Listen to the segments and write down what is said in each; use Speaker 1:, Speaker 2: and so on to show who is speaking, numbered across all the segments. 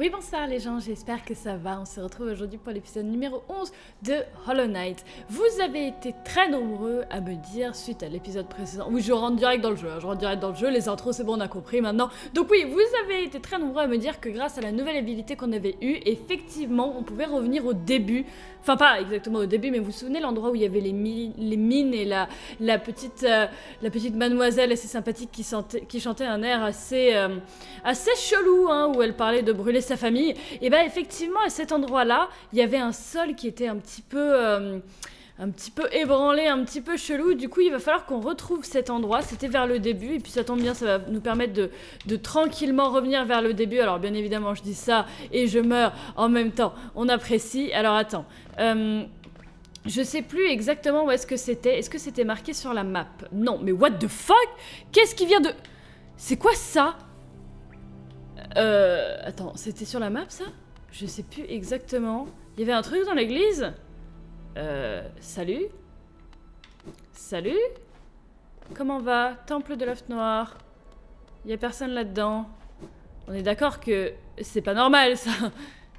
Speaker 1: Oui, bonsoir les gens, j'espère que ça va. On se retrouve aujourd'hui pour l'épisode numéro 11 de Hollow Knight. Vous avez été très nombreux à me dire, suite à l'épisode précédent... Oui, je rentre direct dans le jeu, les intros c'est bon, on a compris maintenant. Donc oui, vous avez été très nombreux à me dire que grâce à la nouvelle habilité qu'on avait eue, effectivement, on pouvait revenir au début. Enfin, pas exactement au début, mais vous vous souvenez l'endroit où il y avait les mines et la petite mademoiselle assez sympathique qui chantait un air assez chelou, hein, où elle parlait de brûler sa famille. Et bah effectivement, à cet endroit-là, il y avait un sol qui était un petit peu ébranlé, un petit peu chelou. Du coup, il va falloir qu'on retrouve cet endroit. C'était vers le début, et puis ça tombe bien, ça va nous permettre de tranquillement revenir vers le début. Alors bien évidemment, je dis ça et je meurs en même temps. On apprécie. Alors attends. Je sais plus exactement où est-ce que c'était. Est-ce que c'était marqué sur la map? Non, mais what the fuck? Qu'est-ce qui vient de... C'est quoi ça? Attends, c'était sur la map ça? Je sais plus exactement. Il y avait un truc dans l'église? Salut? Salut? Comment va? Temple de l'œuf noir. Il y a personne là-dedans. On est d'accord que c'est pas normal ça.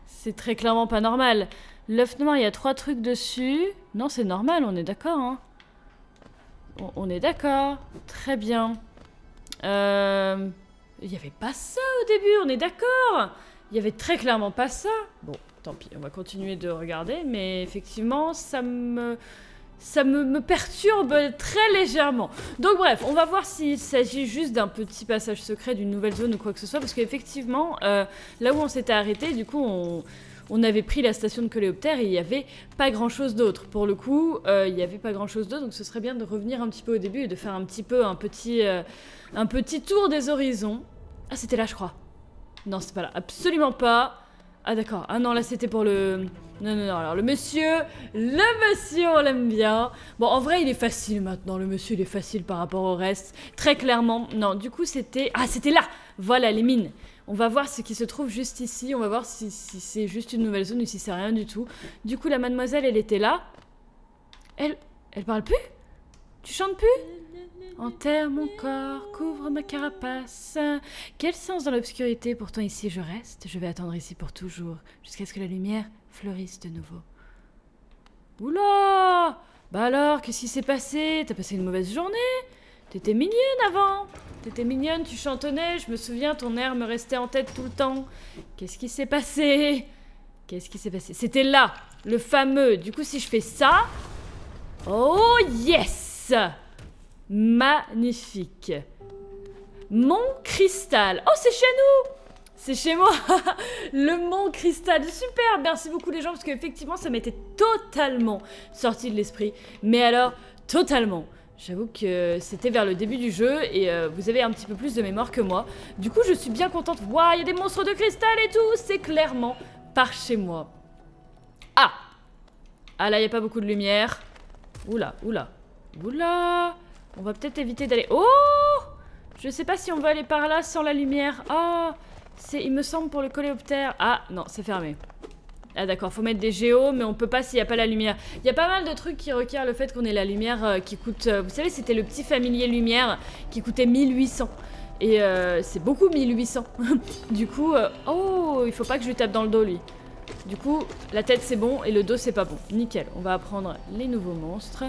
Speaker 1: C'est très clairement pas normal. L'œuf noir, il y a 3 trucs dessus. Non, c'est normal, on est d'accord, hein. On est d'accord. Très bien. Il y avait pas ça au début, on est d'accord. Il y avait très clairement pas ça. Bon, tant pis, on va continuer de regarder, mais effectivement, ça me perturbe très légèrement. Donc bref, on va voir s'il s'agit juste d'un petit passage secret, d'une nouvelle zone ou quoi que ce soit, parce qu'effectivement, là où on s'était arrêté, du coup, on avait pris la station de coléoptère et il n'y avait pas grand chose d'autre. Pour le coup, il n'y avait pas grand chose d'autre, donc ce serait bien de revenir un petit peu au début et de faire un petit tour des horizons. Ah, c'était là, je crois. Non, c'est pas là. Absolument pas. Ah, d'accord. Ah non, là, c'était pour le... Non. Alors, le monsieur, on l'aime bien. Bon, en vrai, il est facile maintenant. Le monsieur, il est facile par rapport au reste. Très clairement. Non, du coup, c'était... Ah, c'était là. Voilà, les mines. On va voir ce qui se trouve juste ici. On va voir si c'est juste une nouvelle zone ou si c'est rien du tout. Du coup, la mademoiselle, elle était là. Elle parle plus? Tu chantes plus? Enterre mon corps, couvre ma carapace. Quel sens dans l'obscurité, pourtant ici je reste. Je vais attendre ici pour toujours, jusqu'à ce que la lumière fleurisse de nouveau. Oula! Bah alors, qu'est-ce qui s'est passé? T'as passé une mauvaise journée? T'étais mignonne avant. T'étais mignonne, tu chantonnais, je me souviens, ton air me restait en tête tout le temps. Qu'est-ce qui s'est passé? Qu'est-ce qui s'est passé? C'était là, le fameux. Du coup, si je fais ça... Oh yes! Magnifique. Mont Cristal. Oh, c'est chez nous! C'est chez moi. Le Mont Cristal. Super, merci beaucoup les gens, parce qu'effectivement, ça m'était totalement sorti de l'esprit. Mais alors, totalement. J'avoue que c'était vers le début du jeu et vous avez un petit peu plus de mémoire que moi. Du coup, je suis bien contente. Waouh, il y a des monstres de cristal et tout. C'est clairement par chez moi. Ah! Ah là, il n'y a pas beaucoup de lumière. Oula. On va peut-être éviter d'aller... Oh! Je sais pas si on va aller par là sans la lumière. Ah! C'est, il me semble, pour le coléoptère. Ah, non, c'est fermé. Ah d'accord, faut mettre des géos, mais on peut pas s'il n'y a pas la lumière. Il y a pas mal de trucs qui requièrent le fait qu'on ait la lumière qui coûte... vous savez, c'était le petit familier lumière qui coûtait 1800. Et c'est beaucoup 1800. Du coup... Oh, il faut pas que je lui tape dans le dos, lui. Du coup, la tête c'est bon et le dos c'est pas bon. Nickel, on va apprendre les nouveaux monstres.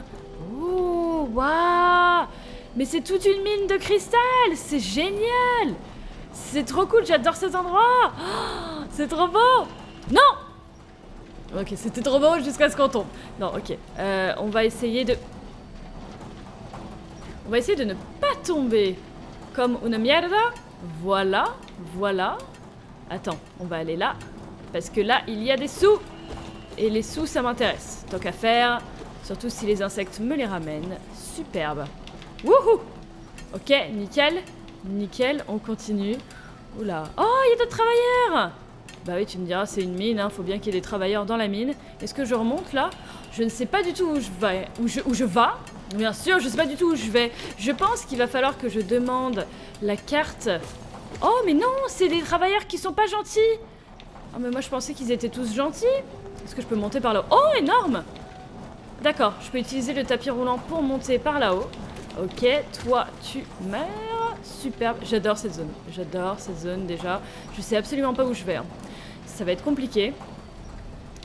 Speaker 1: Oh, waouh! Mais c'est toute une mine de cristal! C'est génial! C'est trop cool, j'adore cet endroit! Oh, c'est trop beau! Non! Ok, c'était trop beau jusqu'à ce qu'on tombe. Non, ok. On va essayer de ne pas tomber comme una mierda. Voilà. Attends, on va aller là. Parce que là, il y a des sous. Et les sous, ça m'intéresse. Tant qu'à faire. Surtout si les insectes me les ramènent. Superbe. Wouhou! Ok, nickel, on continue. Oula. Oh, il y a d'autres travailleurs! Bah oui, tu me diras, c'est une mine, hein. Faut bien qu'il y ait des travailleurs dans la mine. Est-ce que je remonte là? Je ne sais pas du tout où je vais. Où je vais? Bien sûr, je sais pas du tout où je vais. Je pense qu'il va falloir que je demande la carte. Oh, mais non, c'est des travailleurs qui sont pas gentils. Oh mais moi je pensais qu'ils étaient tous gentils. Est-ce que je peux monter par là-haut? Oh, énorme! D'accord, je peux utiliser le tapis roulant pour monter par là-haut. Ok, toi tu meurs. Superbe, j'adore cette zone déjà. Je sais absolument pas où je vais. Hein. ça va être compliqué.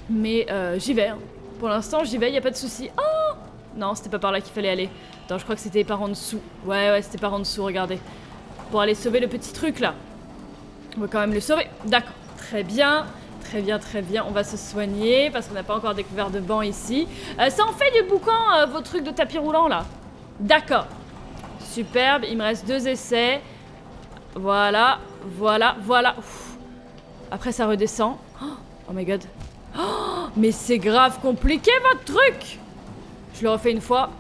Speaker 1: Mais j'y vais. Hein. Pour l'instant, j'y vais, y a pas de souci. Oh non, c'était pas par là qu'il fallait aller. Attends, je crois que c'était par en dessous. Ouais, c'était par en dessous, regardez. Pour aller sauver le petit truc là. On va quand même le sauver. D'accord, très bien. Très bien, très bien. On va se soigner parce qu'on n'a pas encore découvert de banc ici. Ça en fait du boucan, vos trucs de tapis roulant là. D'accord. Superbe, il me reste 2 essais. Voilà, voilà, voilà. Ouf. Après ça redescend. Oh my god. Oh, mais c'est grave compliqué votre truc. Je le refais une fois.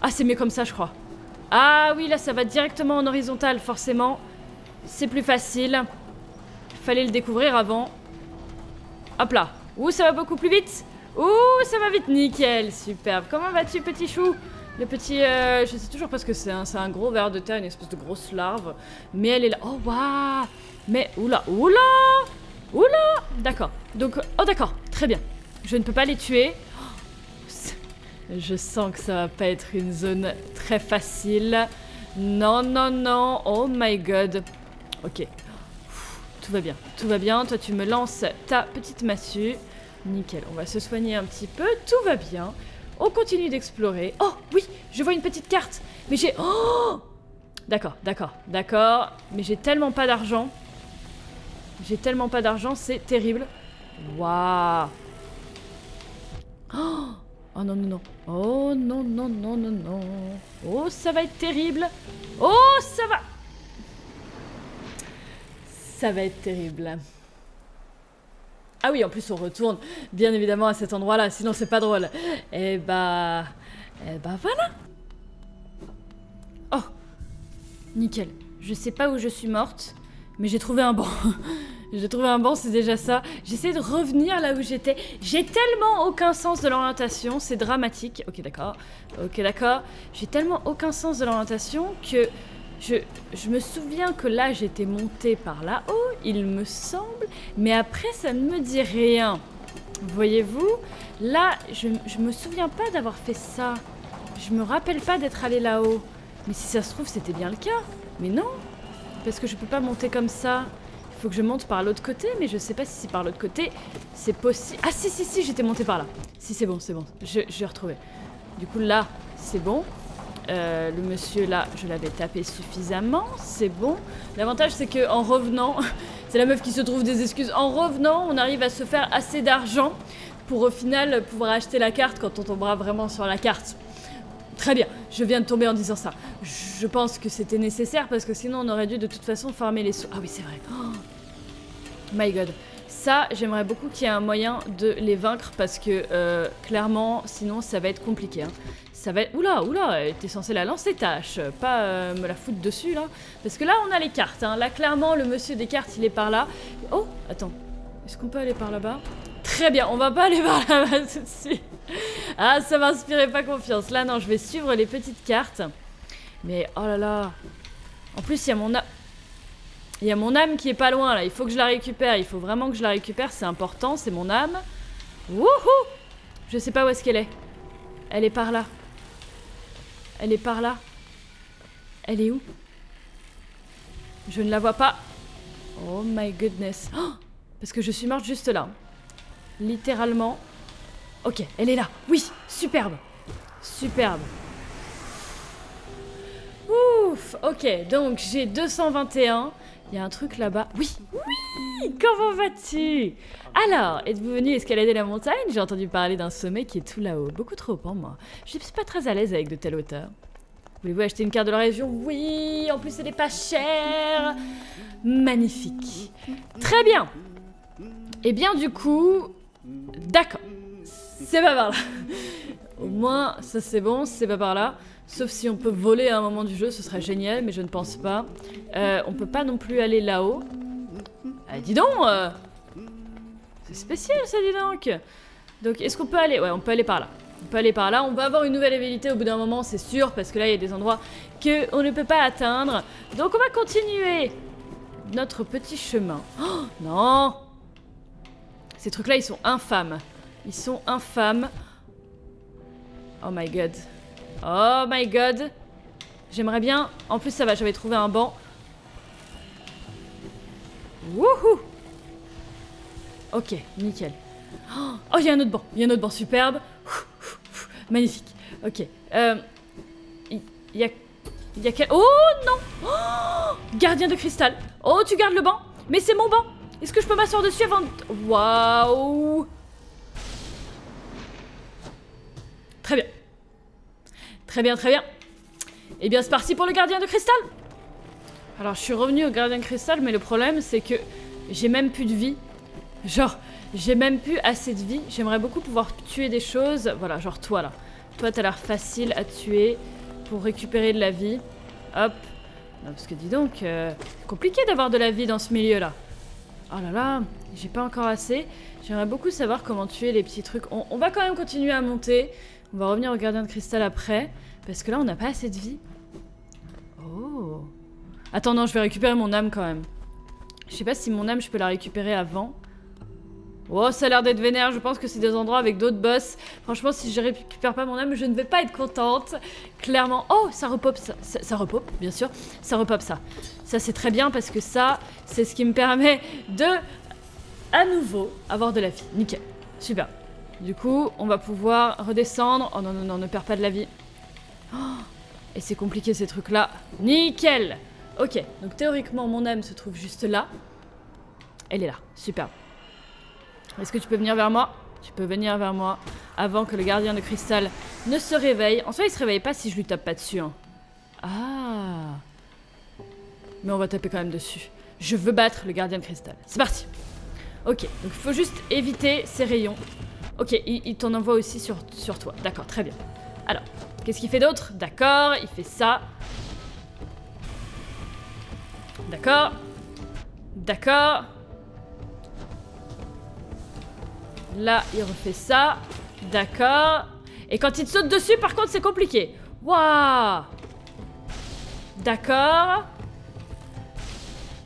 Speaker 1: Ah, c'est mieux comme ça, je crois. Ah oui, là, ça va directement en horizontal, forcément. C'est plus facile. Fallait le découvrir avant. Hop là. Ouh, ça va beaucoup plus vite. Ouh, ça va vite, nickel. Superbe. Comment vas-tu, petit chou? Le petit... je sais toujours pas ce que c'est. Hein. C'est un gros ver de terre, une espèce de grosse larve. Mais elle est là. Oh, waouh. Mais, oula, oula. Oula. D'accord. Donc, oh d'accord. Très bien. Je ne peux pas les tuer. Je sens que ça va pas être une zone très facile. Non, non, non. Oh my god. Ok. Tout va bien. Tout va bien. Toi, tu me lances ta petite massue. Nickel. On va se soigner un petit peu. Tout va bien. On continue d'explorer. Oh, oui. Je vois une petite carte. Mais j'ai... Oh! D'accord, d'accord, d'accord. Mais j'ai tellement pas d'argent. J'ai tellement pas d'argent. C'est terrible. Waouh. Oh! Oh non, non, non. Oh non, non, non, non, non. Oh, ça va être terrible. Oh, ça va. Ça va être terrible. Ah oui, en plus, on retourne bien évidemment à cet endroit-là. Sinon, c'est pas drôle. Eh bah voilà. Oh. Nickel. Je sais pas où je suis morte, mais j'ai trouvé un banc. J'ai trouvé un banc, c'est déjà ça. J'essaie de revenir là où j'étais. J'ai tellement aucun sens de l'orientation, c'est dramatique. Ok, d'accord. Ok, d'accord. J'ai tellement aucun sens de l'orientation que je me souviens que là, j'étais montée par là-haut, il me semble. Mais après, ça ne me dit rien. Voyez-vous? Là, je me souviens pas d'avoir fait ça. Je me rappelle pas d'être allée là-haut. Mais si ça se trouve, c'était bien le cas. Mais non, parce que je peux pas monter comme ça. Il faut que je monte par l'autre côté, mais je sais pas si par l'autre côté c'est possible. Ah si, si, si, j'étais montée par là. Si, c'est bon, c'est bon. J'ai retrouvé. Du coup, là, c'est bon. Le monsieur, là, je l'avais tapé suffisamment. C'est bon. L'avantage, c'est qu'en revenant, c'est la meuf qui se trouve des excuses. En revenant, on arrive à se faire assez d'argent pour au final pouvoir acheter la carte quand on tombera vraiment sur la carte. Très bien, je viens de tomber en disant ça. Je pense que c'était nécessaire parce que sinon on aurait dû de toute façon farmer les sous. Ah oui, c'est vrai. Oh my god. Ça, j'aimerais beaucoup qu'il y ait un moyen de les vaincre parce que clairement, sinon ça va être compliqué. Hein. Ça va être... Oula, oula, t'es censé la lancer tâche, pas me la foutre dessus là. Parce que là, on a les cartes. Hein. Là, clairement, le monsieur des cartes, il est par là. Oh, attends. Est-ce qu'on peut aller par là-bas? Très bien, on va pas aller par là-bas tout de suite. Ah, ça m'inspirait pas confiance. Là, non, je vais suivre les petites cartes. Mais, oh là là. En plus, il y a mon âme. Il y a mon âme qui est pas loin, là. Il faut que je la récupère. Il faut vraiment que je la récupère. C'est important, c'est mon âme. Wouhou! Je sais pas où est-ce qu'elle est. Elle est par là. Elle est par là. Elle est où? Je ne la vois pas. Oh my goodness. Oh, parce que je suis morte juste là. Littéralement. Ok, elle est là. Oui, superbe. Superbe. Ouf, ok, donc j'ai 221. Il y a un truc là-bas. Oui, oui, comment vas-tu? Alors, êtes-vous venu escalader la montagne? J'ai entendu parler d'un sommet qui est tout là-haut. Beaucoup trop pour moi. Je suis pas très à l'aise avec de telles hauteurs. Voulez-vous acheter une carte de la région? Oui, en plus elle est pas chère. Magnifique. Très bien. Et bien du coup... D'accord. C'est pas par là. Au moins, ça c'est bon, c'est pas par là. Sauf si on peut voler à un moment du jeu, ce serait génial, mais je ne pense pas. On peut pas non plus aller là-haut. Ah, dis donc c'est spécial ça, dis donc. Donc, est-ce qu'on peut aller? Ouais, on peut aller par là. On peut aller par là. On va avoir une nouvelle habilité au bout d'un moment, c'est sûr, parce que là, il y a des endroits qu'on ne peut pas atteindre. Donc, on va continuer notre petit chemin. Oh, non! Ces trucs-là, ils sont infâmes. Ils sont infâmes. Oh my god. Oh my god. J'aimerais bien... En plus, ça va, j'avais trouvé un banc. Wouhou! Ok, nickel. Oh, il y a un autre banc. Il y a un autre banc superbe. Magnifique. Ok. Il y a quel... Oh non. Oh, gardien de cristal. Oh, tu gardes le banc. Mais c'est mon banc. Est-ce que je peux m'asseoir dessus avant de... Waouh. Très bien. Très bien, très bien. Eh bien, c'est parti pour le gardien de cristal. Alors, je suis revenue au gardien de cristal, mais le problème, c'est que j'ai même plus de vie. Genre, j'ai même plus assez de vie. J'aimerais beaucoup pouvoir tuer des choses. Voilà, genre toi, là. Toi, t'as l'air facile à tuer pour récupérer de la vie. Hop. Non, parce que dis donc, c'est compliqué d'avoir de la vie dans ce milieu-là. Oh là là, j'ai pas encore assez. J'aimerais beaucoup savoir comment tuer les petits trucs. On va quand même continuer à monter. On va revenir au gardien de cristal après. Parce que là, on n'a pas assez de vie. Oh. Attends, non, je vais récupérer mon âme quand même. Je sais pas si mon âme, je peux la récupérer avant. Oh, ça a l'air d'être vénère. Je pense que c'est des endroits avec d'autres boss. Franchement, si je récupère pas mon âme, je ne vais pas être contente. Clairement. Oh, ça repop ça. Ça repop, bien sûr. Ça repop ça. Ça, c'est très bien parce que ça, c'est ce qui me permet de, à nouveau, avoir de la vie. Nickel. Super. Du coup, on va pouvoir redescendre. Oh non, non, non, ne perds pas de la vie. Oh, et c'est compliqué ces trucs-là. Nickel. Ok, donc théoriquement, mon âme se trouve juste là. Elle est là. Super. Est-ce que tu peux venir vers moi? Tu peux venir vers moi avant que le gardien de cristal ne se réveille. En soi, il se réveille pas si je lui tape pas dessus. Hein. Ah. Mais on va taper quand même dessus. Je veux battre le gardien de cristal. C'est parti. Ok, donc il faut juste éviter ces rayons. Ok, il t'en envoie aussi sur toi. D'accord, très bien. Alors, qu'est-ce qu'il fait d'autre? D'accord, il fait ça. D'accord. D'accord. Là, il refait ça. D'accord. Et quand il te saute dessus, par contre, c'est compliqué. Waouh. D'accord.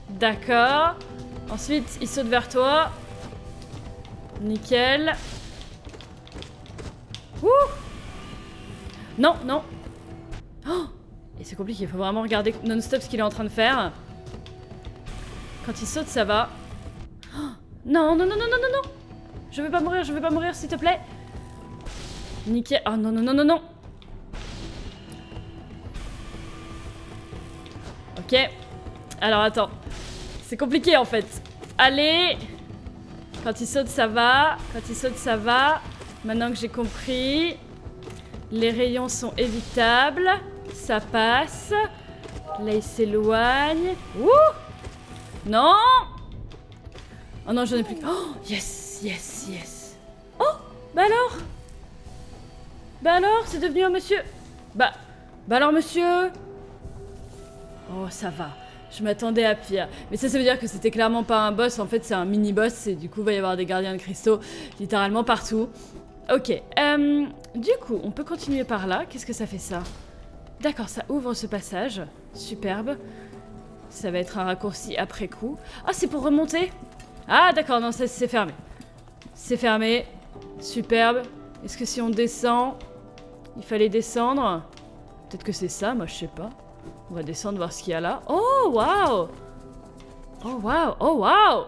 Speaker 1: D'accord. Ensuite, il saute vers toi. Nickel. Ouh. Non, non. Oh. Et c'est compliqué, il faut vraiment regarder non-stop ce qu'il est en train de faire. Quand il saute, ça va. Oh. Non, non, non, non, non, non, non. Je veux pas mourir, s'il te plaît. Nickel. Oh non, non, non, non, non. Ok. Alors, attends. C'est compliqué, en fait. Allez. Quand il saute, ça va. Quand il saute, ça va. Maintenant que j'ai compris. Les rayons sont évitables. Ça passe. Là, il s'éloigne. Ouh. Non. Oh non, j'en ai plus. Oh, yes, yes, yes. Oh, bah alors. Bah alors, c'est devenu un monsieur. Bah alors, monsieur. Oh, ça va. Je m'attendais à pire. Mais ça veut dire que c'était clairement pas un boss. En fait, c'est un mini-boss. Et du coup, il va y avoir des gardiens de cristaux littéralement partout. Ok. Du coup, on peut continuer par là. Qu'est-ce que ça fait, ça? D'accord, ça ouvre ce passage. Superbe. Ça va être un raccourci après coup. Ah, c'est pour remonter? Ah, d'accord. Non, ça, c'est fermé. C'est fermé. Superbe. Est-ce que si on descend... Il fallait descendre? Peut-être que c'est ça, moi, je sais pas. On va descendre, voir ce qu'il y a là. Oh, waouh! Oh, waouh! Oh, waouh!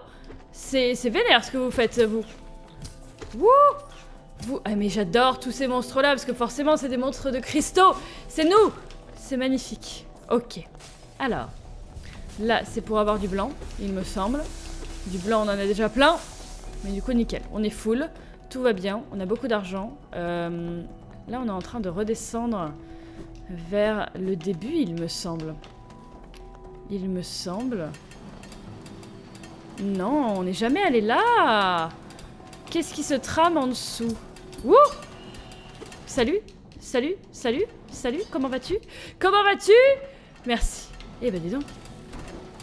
Speaker 1: C'est vénère ce que vous faites, vous. Wouh! Ah, mais j'adore tous ces monstres-là, parce que forcément, c'est des monstres de cristaux. C'est nous! C'est magnifique. Ok. Alors, là, c'est pour avoir du blanc, il me semble. Du blanc, on en a déjà plein. Mais du coup, nickel. On est full. Tout va bien. On a beaucoup d'argent. Là, on est en train de redescendre vers le début, il me semble. Il me semble. Non, on n'est jamais allé là. Qu'est-ce qui se trame en dessous? Wouh! Salut, salut, salut, salut, comment vas-tu? Comment vas-tu? Merci. Eh ben dis donc.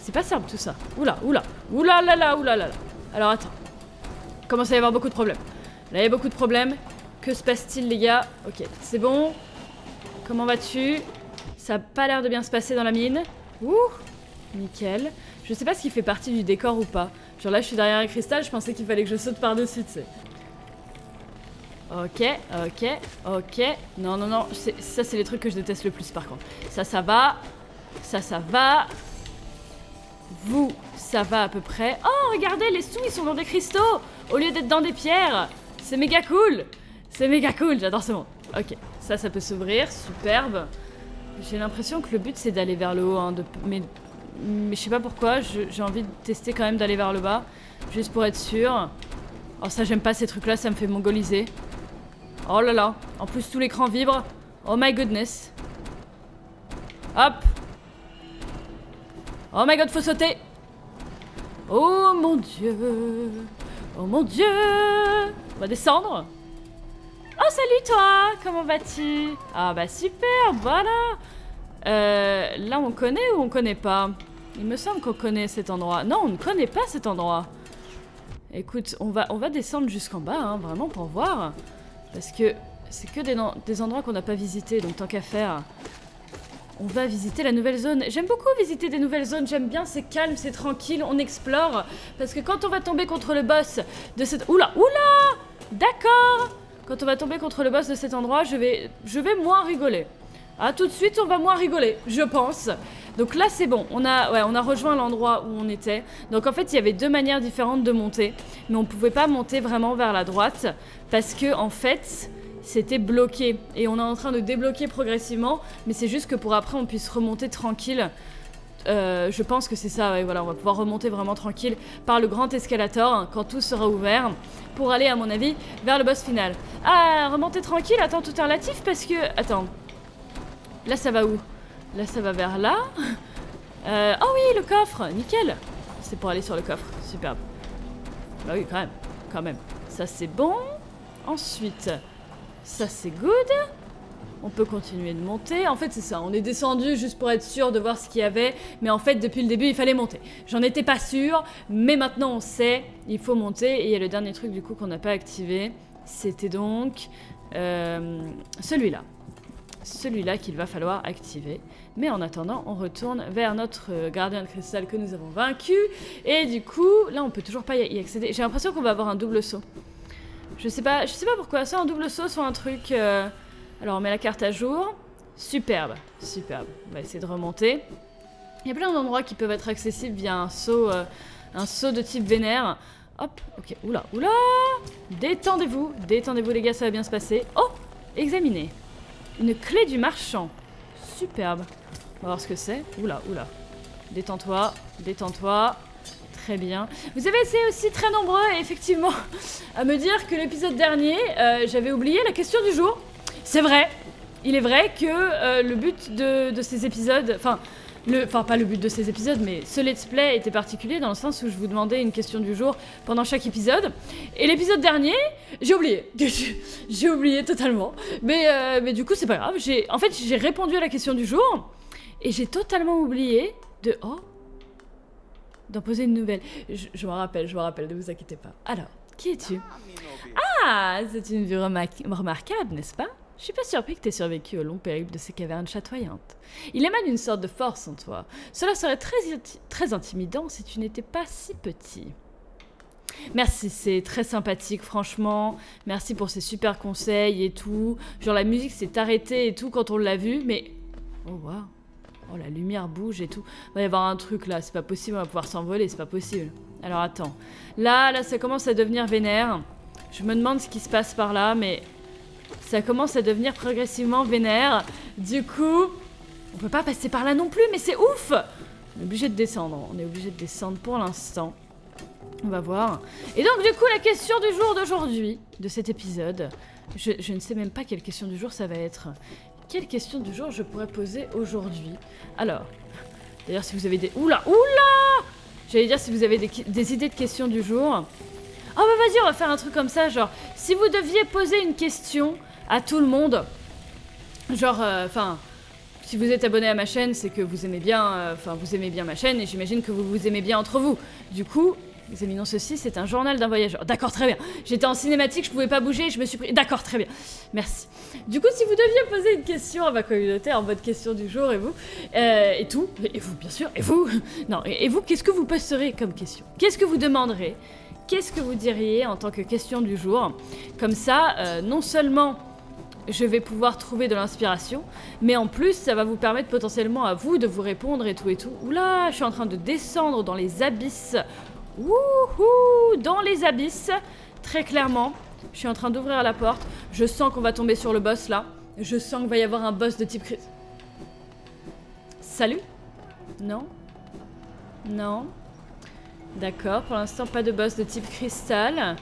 Speaker 1: C'est pas simple tout ça. Oula, oula, oula là là, oula là là. Alors attends. Commence à y avoir beaucoup de problèmes. Là, il y a beaucoup de problèmes. Que se passe-t-il, les gars? Ok, c'est bon. Comment vas-tu? Ça a pas l'air de bien se passer dans la mine. Ouh! Nickel. Je sais pas ce qui fait partie du décor ou pas. Genre là, je suis derrière un cristal, je pensais qu'il fallait que je saute par-dessus, tu sais. Ok, ok, ok. Non, non, non. Ça, c'est les trucs que je déteste le plus, par contre. Ça va. Ça va. Vous, ça va à peu près. Oh, regardez, les sous, ils sont dans des cristaux au lieu d'être dans des pierres. C'est méga cool. C'est méga cool, j'adore ce monde. Ok, ça peut s'ouvrir, superbe. J'ai l'impression que le but, c'est d'aller vers le haut. Hein, mais je sais pas pourquoi, j'ai envie de tester quand même d'aller vers le bas. Juste pour être sûr. Oh, ça, j'aime pas ces trucs-là, ça me fait mongoliser. Oh là là, en plus, tout l'écran vibre. Oh my goodness. Hop. Oh my god, faut sauter. Oh mon dieu. Oh mon dieu. On va descendre. Oh salut toi. Comment vas-tu? Ah bah super, voilà. Là on connaît ou on connaît pas? Il me semble qu'on connaît cet endroit. Non, on ne connaît pas cet endroit. Écoute, on va descendre jusqu'en bas, hein, vraiment pour voir. Parce que c'est que des endroits qu'on n'a pas visités, donc tant qu'à faire... On va visiter la nouvelle zone. J'aime beaucoup visiter des nouvelles zones. J'aime bien, c'est calme, c'est tranquille, on explore. Parce que quand on va tomber contre le boss de cet... Oula, oula. D'accord. Quand on va tomber contre le boss de cet endroit, je vais moins rigoler. Ah, tout de suite, on va moins rigoler, je pense. Donc là, c'est bon. On a rejoint l'endroit où on était. Donc en fait, il y avait deux manières différentes de monter. Mais on pouvait pas monter vraiment vers la droite. Parce que, en fait... C'était bloqué et on est en train de débloquer progressivement, mais c'est juste que pour après on puisse remonter tranquille. Je pense que c'est ça, ouais, voilà, on va pouvoir remonter vraiment tranquille par le grand escalator hein, quand tout sera ouvert pour aller à mon avis vers le boss final. Ah, remonter tranquille, attends, tout est relatif parce que... Attends, là ça va où? Là ça va vers là. Oh oui, le coffre, nickel. C'est pour aller sur le coffre, superbe. Bah oui, quand même. Ça c'est bon. Ensuite... Ça c'est good. On peut continuer de monter. En fait c'est ça, on est descendu juste pour être sûr de voir ce qu'il y avait. Mais en fait depuis le début il fallait monter. J'en étais pas sûre, mais maintenant on sait, il faut monter. Et il y a le dernier truc du coup qu'on n'a pas activé. C'était donc celui-là. Celui-là qu'il va falloir activer. Mais en attendant on retourne vers notre gardien de cristal que nous avons vaincu. Et du coup là on peut toujours pas y accéder. J'ai l'impression qu'on va avoir un double saut. Je sais pas pourquoi, soit un double saut, soit un truc... Alors on met la carte à jour. Superbe, superbe. On va essayer de remonter. Il y a plein d'endroits qui peuvent être accessibles via un saut de type vénère. Hop, ok, oula, oula. Détendez-vous les gars, ça va bien se passer. Oh, examinez. Une clé du marchand. Superbe. On va voir ce que c'est. Oula, oula. Détends-toi, détends-toi. Très bien. Vous avez essayé aussi très nombreux, effectivement, à me dire que l'épisode dernier, j'avais oublié la question du jour. C'est vrai. Il est vrai que le but de ces épisodes... Enfin, pas le but de ces épisodes, mais ce let's play était particulier dans le sens où je vous demandais une question du jour pendant chaque épisode. Et l'épisode dernier, j'ai oublié. J'ai oublié totalement. Mais du coup, c'est pas grave. En fait, j'ai répondu à la question du jour et j'ai totalement oublié de... Oh, d'en poser une nouvelle. Je m'en rappelle, ne vous inquiétez pas. Alors, qui es-tu? Ah, c'est une vue remarquable, n'est-ce pas? Je suis pas surpris que t'aies survécu au long périple de ces cavernes chatoyantes. Il émane une sorte de force en toi. Cela serait très intimidant si tu n'étais pas si petit. Merci, c'est très sympathique, franchement. Merci pour ces super conseils et tout. Genre, la musique s'est arrêtée et tout quand on l'a vu, mais... Oh, waouh. Oh, la lumière bouge et tout. Il va y avoir un truc là, c'est pas possible, on va pouvoir s'envoler, c'est pas possible. Alors attends. Là, ça commence à devenir vénère. Je me demande ce qui se passe par là, mais ça commence à devenir progressivement vénère. Du coup, on peut pas passer par là non plus, mais c'est ouf! On est obligé de descendre. On est obligé de descendre pour l'instant. On va voir. Et donc, du coup, la question du jour d'aujourd'hui, de cet épisode, je ne sais même pas quelle question du jour ça va être. Quelle question du jour je pourrais poser aujourd'hui? Alors, d'ailleurs si vous avez des... Oula, oula! J'allais dire si vous avez des idées de questions du jour. Oh bah vas-y, on va faire un truc comme ça, genre... Si vous deviez poser une question à tout le monde, genre, si vous êtes abonné à ma chaîne, c'est que vous aimez bien... vous aimez bien ma chaîne et j'imagine que vous vous aimez bien entre vous. Du coup... Examinons ceci, c'est un journal d'un voyageur. D'accord, très bien. J'étais en cinématique, je pouvais pas bouger, je me suis pris... D'accord, très bien. Merci. Du coup, si vous deviez poser une question à ma communauté en mode question du jour, et vous, et vous, bien sûr, et vous, non, et vous, qu'est-ce que vous posterez comme question? Qu'est-ce que vous demanderez? Qu'est-ce que vous diriez en tant que question du jour? Comme ça, non seulement je vais pouvoir trouver de l'inspiration, mais en plus, ça va vous permettre potentiellement à vous de vous répondre et tout et tout. Oula, je suis en train de descendre dans les abysses. Wouhou, dans les abysses, très clairement. Je suis en train d'ouvrir la porte. Je sens qu'on va tomber sur le boss, là. Je sens qu'il va y avoir un boss de type... Salut? Non? Non? D'accord, pour l'instant, pas de boss de type cristal.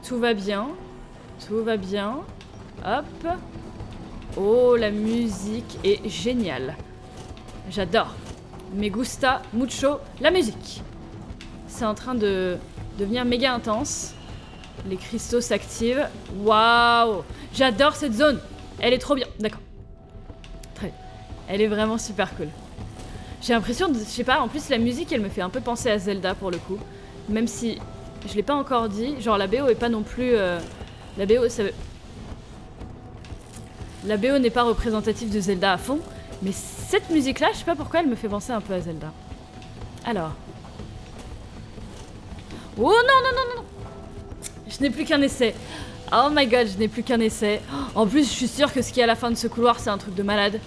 Speaker 1: Tout va bien. Tout va bien. Hop. Oh, la musique est géniale. J'adore. Me gusta mucho la musique. C'est en train de devenir méga intense. Les cristaux s'activent. Waouh! J'adore cette zone. Elle est trop bien. D'accord. Très bien. Elle est vraiment super cool. J'ai l'impression de... Je sais pas, en plus la musique elle me fait un peu penser à Zelda pour le coup. Même si je l'ai pas encore dit. Genre la BO est pas non plus... La BO ça... La BO n'est pas représentative de Zelda à fond. Mais cette musique là, je sais pas pourquoi elle me fait penser un peu à Zelda. Alors... Oh non, non, non, non! Je n'ai plus qu'un essai. Oh my god, je n'ai plus qu'un essai. En plus, je suis sûre que ce qui est à la fin de ce couloir, c'est un truc de malade.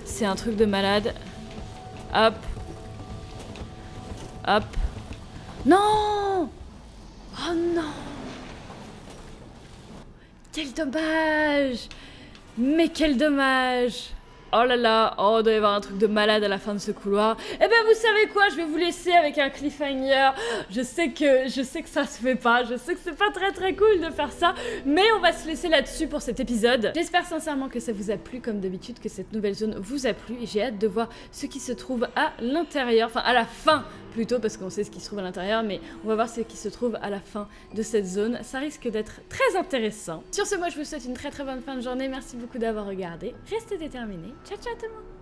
Speaker 1: C'est un truc de malade. Hop. Hop. Non! Oh non! Quel dommage! Mais quel dommage! Oh là là, oh, il doit y avoir un truc de malade à la fin de ce couloir. Eh ben, vous savez quoi? Je vais vous laisser avec un cliffhanger. Je sais que ça se fait pas. Je sais que c'est pas très très cool de faire ça. Mais on va se laisser là-dessus pour cet épisode. J'espère sincèrement que ça vous a plu, comme d'habitude, que cette nouvelle zone vous a plu. Et j'ai hâte de voir ce qui se trouve à l'intérieur. Enfin, à la fin plutôt, parce qu'on sait ce qui se trouve à l'intérieur. Mais on va voir ce qui se trouve à la fin de cette zone. Ça risque d'être très intéressant. Sur ce, moi, je vous souhaite une très très bonne fin de journée. Merci beaucoup d'avoir regardé. Restez déterminés. Ciao, ciao tout le monde!